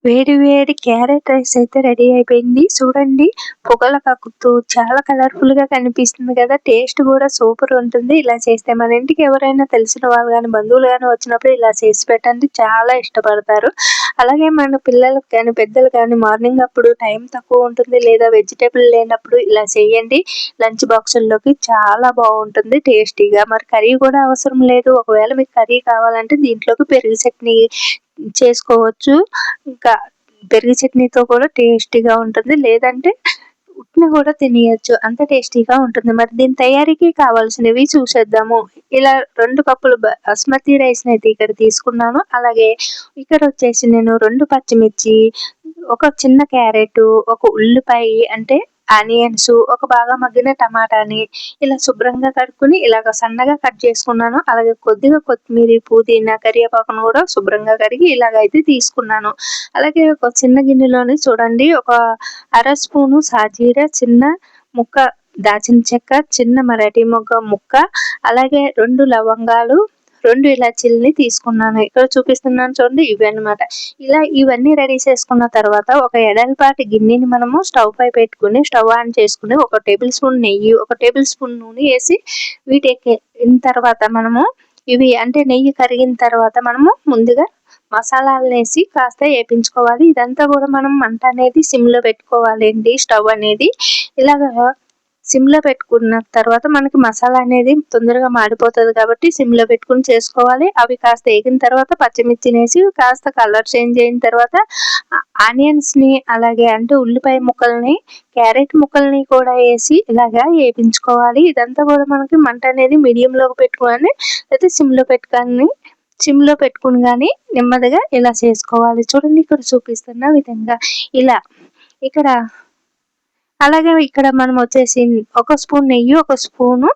వేడి వేడి carrot rice అయితే రెడీ అయిపోయింది. చూడండి పొగలు కక్కుతూ చాలా కలర్‌ఫుల్‌గా కనిపిస్తుంది కదా! టేస్ట్ కూడా సూపర్ ఉంటుంది. ఇలా చేస్తే మన ఇంటికి ఎవరైనా తెలిసిన వాళ్ళు గాని, బంధువులు గాని వచ్చినప్పుడు ఇలా చేసి పెట్టండి. చాలా ఇష్టపడతారు. అలాగే మన పిల్లలకు గాని, పెద్దలు గాని మార్నింగ్ అప్పుడు టైం తక్కువ ఉంటుంది లేదా వెజిటబుల్ లేనప్పుడు ఇలా చేయండి. లంచ్ బాక్సుల్లోకి చాలా బావుంటుంది టేస్టీగా. మరి కర్రీ కూడా అవసరం లేదు. ఒకవేళ మీకు కర్రీ కావాలంటే దీంట్లోకి పెరుగు చట్నీ చేసుకోవచ్చు. ఇంకా పెరుగు చట్నీతో కూడా టేస్టీగా ఉంటుంది. లేదంటే ఉట్టిన కూడా తినేయొచ్చు. అంత టేస్టీగా ఉంటుంది. మరి దీని తయారీకి కావాల్సినవి చూసేద్దాము. ఇలా 2 కప్పులు బాస్మతి రైస్‌నైతే ఇక్కడ తీసుకున్నాను. అలాగే ఇక్కడొచ్చేసి నేను 2 పచ్చిమిర్చి, ఒక చిన్న క్యారెటు, ఒక ఉల్లిపాయ అంటే ఆనియన్స్, ఒక బాగా మగ్గిన టమాటాని ఇలా శుభ్రంగా కడుక్కొని ఇలాగ సన్నగా కట్ చేసుకున్నాను. అలాగే కొద్దిగా కొత్తిమీర, పుదీనా, కరివేపాకును కూడా శుభ్రంగా కడిగి ఇలాగైతే తీసుకున్నాను. అలాగే ఒక చిన్న గిన్నెలోని చూడండి ఒక అర స్పూను సాజీర, చిన్న ముక్క దాల్చిన చెక్క, చిన్న మరాఠీ మొగ్గ ముక్క, అలాగే 2 లవంగాలు, 2 ఇలాచీలని తీసుకున్నాను. ఇక్కడ చూపిస్తున్నాను చూడండి ఇవన్నమాట. ఇలా ఇవన్నీ రెడీ చేసుకున్న తర్వాత ఒక ఎడల్పాటి గిన్నెని మనము స్టవ్ పై పెట్టుకొని స్టవ్ ఆన్ చేసుకొని ఒక టేబుల్ స్పూన్ నెయ్యి, ఒక టేబుల్ స్పూన్ నూనె వేసి వీటెక్కిన తర్వాత మనము ఇవి అంటే నెయ్యి కరిగిన తర్వాత మనము ముందుగా మసాలాలనేసి కాస్త ఏపించుకోవాలి. ఇదంతా కూడా మనం మంట అనేది సిమ్‌లో పెట్టుకోవాలండి స్టవ్ అనేది. ఇలాగా సిమ్‌లో పెట్టుకున్న తర్వాత మనకి మసాలా అనేది తొందరగా మాడిపోతది కాబట్టి సిమ్‌లో పెట్టుకొని చేసుకోవాలి. అవి కాస్త ఏగిన తర్వాత పచ్చిమిర్చినేసి కాస్త కలర్ చేంజ్ అయిన తర్వాత ఆనియన్స్‌ని అలాగే అంటే ఉల్లిపాయ ముక్కల్ని, క్యారెట్ ముక్కల్ని కూడా ఏసి ఇలాగా ఏపించుకోవాలి. ఇదంతా కూడా మనకి మంట అనేది మీడియంలోకి పెట్టుకొని లేకపోతే సిమ్‌లో పెట్టుకొని గాని నెమ్మదిగా ఇలా చేసుకోవాలి. చూడండి ఇక్కడ చూపిస్తున్న విధంగా ఇలా. ఇక్కడ అలాగే ఇక్కడ మనం వచ్చేసి ఒక స్పూన్ నెయ్యి, ఒక స్పూను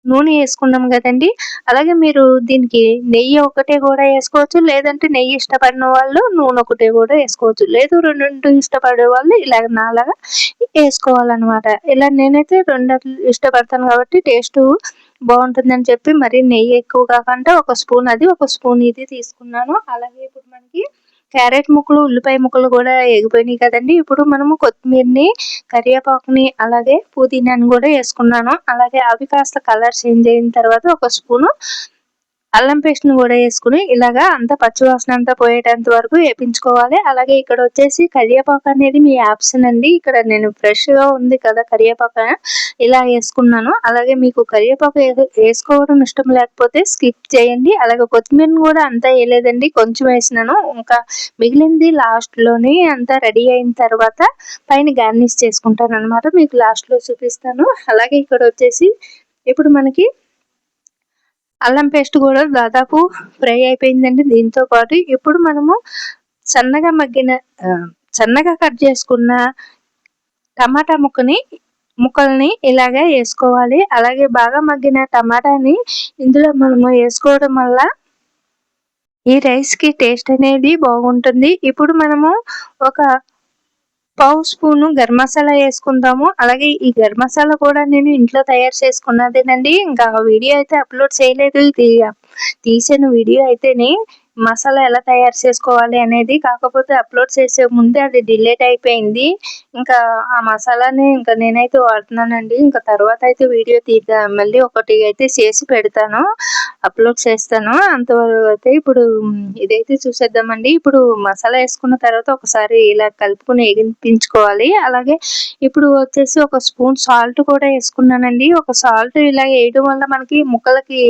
నూనె వేసుకున్నాం కదండీ! అలాగే మీరు దీనికి నెయ్యి ఒకటే కూడా వేసుకోవచ్చు. లేదంటే నెయ్యి ఇష్టపడిన వాళ్ళు నూనె ఒకటే కూడా వేసుకోవచ్చు. లేదు 2 ఇష్టపడే వాళ్ళు ఇలా నాలాగా వేసుకోవాలనమాట. ఇలా నేనైతే 2 ఇష్టపడతాను కాబట్టి టేస్టు బావుంటుందని చెప్పి మరి నెయ్యి ఎక్కువ కాకుండా ఒక స్పూన్ అది, ఒక స్పూన్ ఇది తీసుకున్నాను. అలాగే ఇప్పుడు మనకి క్యారెట్ ముక్కలు, ఉల్లిపాయ ముక్కలు కూడా ఏగిపోయినాయి కదండీ! ఇప్పుడు మనము కొత్తిమీరని, కరివేపాకుని అలాగే పుదీనాని కూడా వేసుకున్నాను. అలాగే అవి కాస్త కలర్ చేంజ్ అయిన తర్వాత ఒక స్పూను అల్లం పేస్ట్‌ని కూడా వేసుకొని ఇలాగా అంతా పచ్చివాసన అంతా పోయేటంత వరకు ఏపించుకోవాలి. అలాగే ఇక్కడ వచ్చేసి కరివేపాకు అనేది మీ ఆప్షన్ అండి. ఇక్కడ నేను ఫ్రెష్‌గా ఉంది కదా కరివేపాకు ఇలా వేసుకున్నాను. అలాగే మీకు కరివేపాకు వేసుకోవడం ఇష్టం లేకపోతే స్కిప్ చేయండి. అలాగే కొత్తిమీరని కూడా అంతా వేయలేదండి. కొంచెం వేసినాను. ఇంకా మిగిలింది లాస్ట్‌లోని అంతా రెడీ అయిన తర్వాత పైన గార్నిష్ చేసుకుంటాననమాట. మీకు లాస్ట్‌లో చూపిస్తాను. అలాగే ఇక్కడ వచ్చేసి ఇప్పుడు మనకి అల్లం పేస్ట్ కూడా దాదాపు ఫ్రై అయిపోయిందండి. దీంతో పాటు ఇప్పుడు మనము సన్నగా మగ్గిన సన్నగా కట్ చేసుకున్న టమాటా ముక్కల్ని ఇలాగే వేసుకోవాలి. అలాగే బాగా మగ్గిన టమాటాని ఇందులో మనము వేసుకోవడం వల్ల ఈ రైస్‌కి టేస్ట్ అనేది బాగుంటుంది. ఇప్పుడు మనము ఒక పావు స్పూను గరం మసాలా వేసుకుందాము. అలాగే ఈ గరం మసాలా కూడా నేను ఇంట్లో తయారు చేసుకున్నదేనండి. ఇంకా వీడియో అయితే అప్లోడ్ చేయలేదు. ఇది తీసిన వీడియో అయితేనే మసాలా ఎలా తయారు చేసుకోవాలి అనేది. కాకపోతే అప్లోడ్ చేసే ముందే అది డిలీట్ అయిపోయింది. ఇంకా ఆ మసాలాని ఇంకా నేనైతే వాడుతున్నానండి. ఇంకా తర్వాత అయితే వీడియో మళ్ళీ ఒకటి అయితే చేసి పెడతాను. అప్లోడ్ చేస్తాను. అంతవరకు అయితే ఇప్పుడు ఇదైతే చూసేద్దామండి. ఇప్పుడు మసాలా వేసుకున్న తర్వాత ఒకసారి ఇలా కలుపుకొని ఏగింపించుకోవాలి. అలాగే ఇప్పుడు వచ్చేసి ఒక స్పూన్ సాల్ట్ కూడా వేసుకున్నానండి. ఒక సాల్ట్ ఇలా వేయడం వల్ల మనకి ముక్కలకి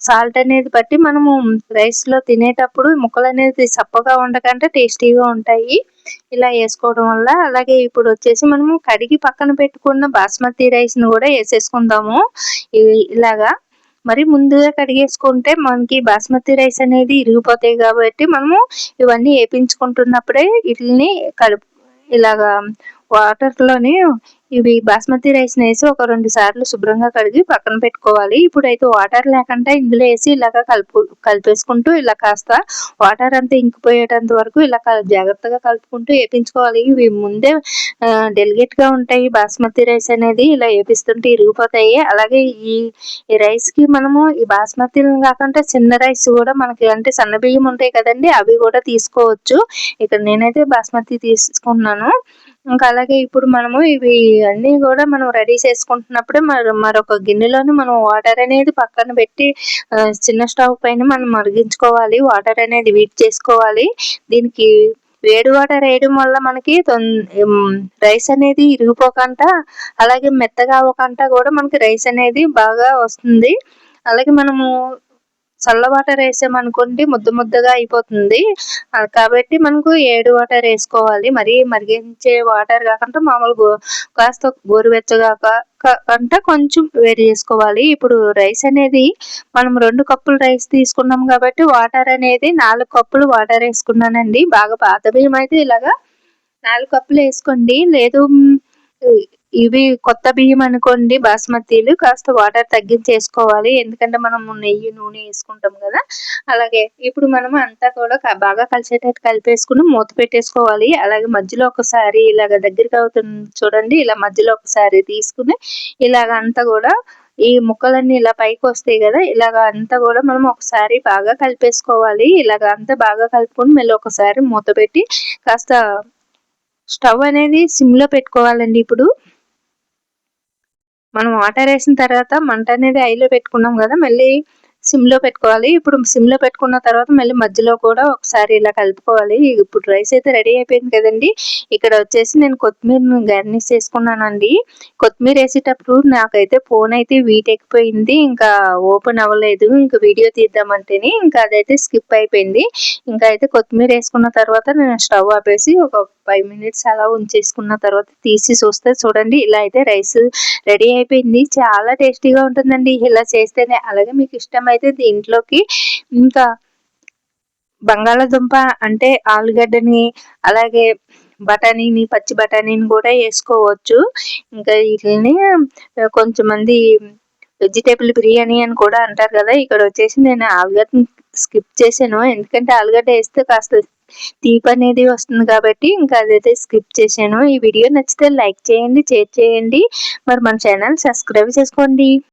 సాల్ట్ అనేది బట్టి మనము రైస్‌లో తినేటప్పుడు ముక్కలు అనేది సప్పగా ఉండకంటే టేస్టీగా ఉంటాయి. ఇలా వేసుకోవడం వల్ల. అలాగే ఇప్పుడు వచ్చేసి మనము కడిగి పక్కన పెట్టుకున్న బాస్మతి రైస్‌ని కూడా వేసేసుకుందాము. ఇలాగా మరి ముందుగా కడిగేసుకుంటే మనకి బాస్మతి రైస్ అనేది ఇరిగిపోతాయి కాబట్టి మనము ఇవన్నీ వేపించుకుంటున్నప్పుడే వీటిని ఇలాగా వాటర్‌లోని ఇవి బాస్మతి రైస్‌ని ఏసి ఒక 2 సార్లు శుభ్రంగా కడిగి పక్కన పెట్టుకోవాలి. ఇప్పుడైతే వాటర్ లేకుండా ఇందులో ఏసి ఇలాగ కలిపేసుకుంటూ ఇలా కాస్త వాటర్ అంతా ఇంకిపోయేటంత వరకు ఇలా జాగ్రత్తగా కలుపుకుంటూ ఏపించుకోవాలి. ఇవి ముందే డెలికేట్‌గా ఉంటాయి. బాస్మతి రైస్ అనేది ఇలా ఏపిస్తుంటే ఇరిగిపోతాయి. అలాగే ఈ రైస్‌కి మనము ఈ బాస్మతిని కాకుండా చిన్న రైస్ కూడా మనకి అంటే సన్న బియ్యం ఉంటాయి కదండీ! అవి కూడా తీసుకోవచ్చు. ఇక్కడ నేనైతే బాస్మతి తీసుకుంటున్నాను. ఇంకా అలాగే ఇప్పుడు మనము ఇవి అన్నీ గూడా మనం రెడీ చేసుకుంటున్నప్పుడే మరొక గిన్నెలోని మనం వాటర్ అనేది పక్కన పెట్టి చిన్న స్టవ్ పైన మనం మరిగించుకోవాలి. వాటర్ అనేది హీట్ చేసుకోవాలి. దీనికి వేడి వాటర్ వేయడం వల్ల మనకి రైస్ అనేది ఇరిగిపోకుండా అలాగే మెత్తగా అవ్వకుండా కూడా మనకి రైస్ అనేది బాగా వస్తుంది. అలాగే మనము చల్ల వాటర్ ఏసామనుకోండి ముద్దగా అయిపోతుంది. కాబట్టి మనకు ఏడి వాటర్ ఏసుకోవాలి. మరీ మరిగించే వాటర్ కాకుండా కాస్త గోరువెచ్చగా అంటే కొంచెం వేడి చేసుకోవాలి. ఇప్పుడు రైస్ అనేది మనం 2 కప్పులు రైస్ తీసుకున్నాం కాబట్టి వాటర్ అనేది 4 కప్పులు వాటర్ ఏసుకున్నానండి. బాగా పాత బియ్యం అయితే ఇలాగా 4 కప్పులు ఏసుకోండి. లేదు ఇవి కొత్త బియ్యం అనుకోండి బాస్మతీలు కాస్త వాటర్ తగ్గించేసుకోవాలి. ఎందుకంటే మనము నెయ్యి, నూనె ఏసుకుంటాం గదా! అలాగే ఇప్పుడు మనం అంతా కూడా బాగా కలిసేటట్టు కలిపేసుకొని మూత పెట్టేసుకోవాలి. అలాగే మధ్యలో ఒకసారి ఇలాగ దగ్గరికి అవుతుంది చూడండి. ఇలా మధ్యలో ఒకసారి తీసుకుని ఇలాగ అంతా గూడా ఈ ముక్కలన్నీ ఇలా పైకొస్తాయి గదా! ఇలాగ అంతా గూడా మనం ఒకసారి బాగా కలిపేసుకోవాలి. ఇలాగ అంతా బాగా కలుపుకొని మళ్ళీ ఒకసారి మూత పెట్టి కాస్త స్టవ్ అనేది సిమ్‌లో పెట్టుకోవాలండి ఇప్పుడు. మనం వాటర్ ఏసిన తర్వాత మంట అనేది హైలో పెట్టుకున్నాం గదా! మళ్ళీ సిమ్‌లో పెట్టుకోవాలి. ఇప్పుడు సిమ్‌లో పెట్టుకున్న తర్వాత మళ్ళీ మధ్యలో కూడా ఒకసారి ఇలా కలుపుకోవాలి. ఇప్పుడు రైస్ అయితే రెడీ అయిపోయింది కదండీ! ఇక్కడ వచ్చేసి నేను కొత్తిమీరని గార్నిష్ చేసుకున్నానండి. కొత్తిమీర ఏసేటప్పుడు నాకైతే ఫోన్ అయితే హీట్ ఎక్కిపోయింది. ఇంకా ఓపెన్ అవ్వలేదు. ఇంక వీడియో తీద్దామంటేని ఇంకా అదైతే స్కిప్ అయిపోయింది. ఇంకా అయితే కొత్తిమీర ఏసుకున్న తర్వాత నేను స్టవ్ ఆపేసి ఒక 5 మినిట్స్ అలా ఉంచేసుకున్న తర్వాత తీసి చూస్తే చూడండి ఇలా అయితే రైస్ రెడీ అయిపోయింది. చాలా టేస్టీగా ఉంటుందండి ఇలా చేస్తేనే. అలాగే మీకు ఇష్టమైతే దీంట్లోకి ఇంకా బంగాళాదుంప అంటే ఆలుగడ్డని అలాగే బఠానీని, పచ్చి బఠానీని కూడా ఏసుకోవచ్చు. ఇంకా ఈటిల్ని కొంచెంమంది వెజిటబుల్ బిర్యానీ అని కూడా అంటారు కదా! ఇక్కడ వచ్చేసి నేను ఆలుగడ్డని స్కిప్ చేశాను. ఎందుకంటే ఆలుగడ్డ ఏస్తే కాస్త తీపనేది వస్తుంది కాబట్టి ఇంకా అదైతే స్కిప్ చేశాను. ఈ వీడియో నచ్చితే లైక్ చేయండి, షేర్ చేయండి. మరి మన ఛానల్ సబ్స్క్రైబ్ చేసుకోండి.